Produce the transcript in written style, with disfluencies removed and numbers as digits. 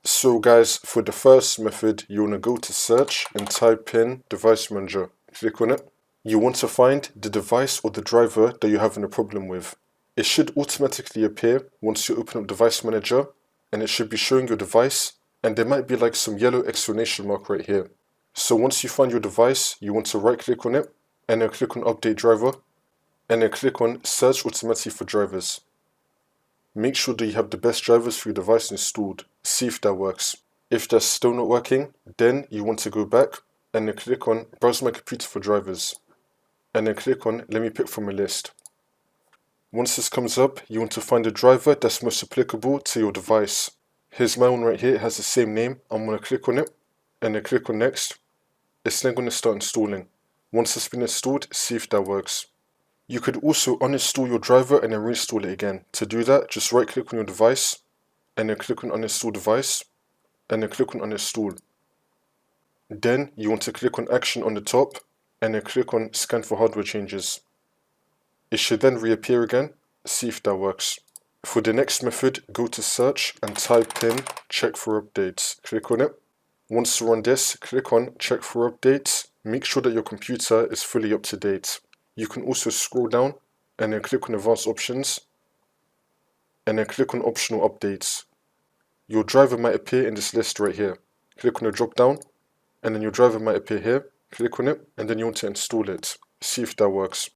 So guys, for the first method, you want to go to search and type in device manager. Click on it. You want to find the device or the driver that you're having a problem with. It should automatically appear once you open up device manager, and it should be showing your device, and there might be like some yellow exclamation mark right here. So once you find your device, you want to right click on it, and then click on update driver, and then click on search automatically for drivers. Make sure that you have the best drivers for your device installed. See if that works. If that's still not working, then you want to go back and then click on browse my computer for drivers. And then click on let me pick from a list. Once this comes up, you want to find the driver that's most applicable to your device. Here's my one right here, it has the same name. I'm going to click on it and then click on next. It's then going to start installing. Once it's been installed, see if that works. You could also uninstall your driver and then reinstall it again. To do that, just right click on your device and then click on uninstall device and then click on uninstall. Then you want to click on action on the top and then click on scan for hardware changes. It should then reappear again. See if that works. For the next method, go to search and type in check for updates. Click on it. Once you're on this, click on check for updates. Make sure that your computer is fully up to date. You can also scroll down and then click on advanced options and then click on optional updates. Your driver might appear in this list right here. Click on the drop down and then your driver might appear here. Click on it and then you want to install it. See if that works.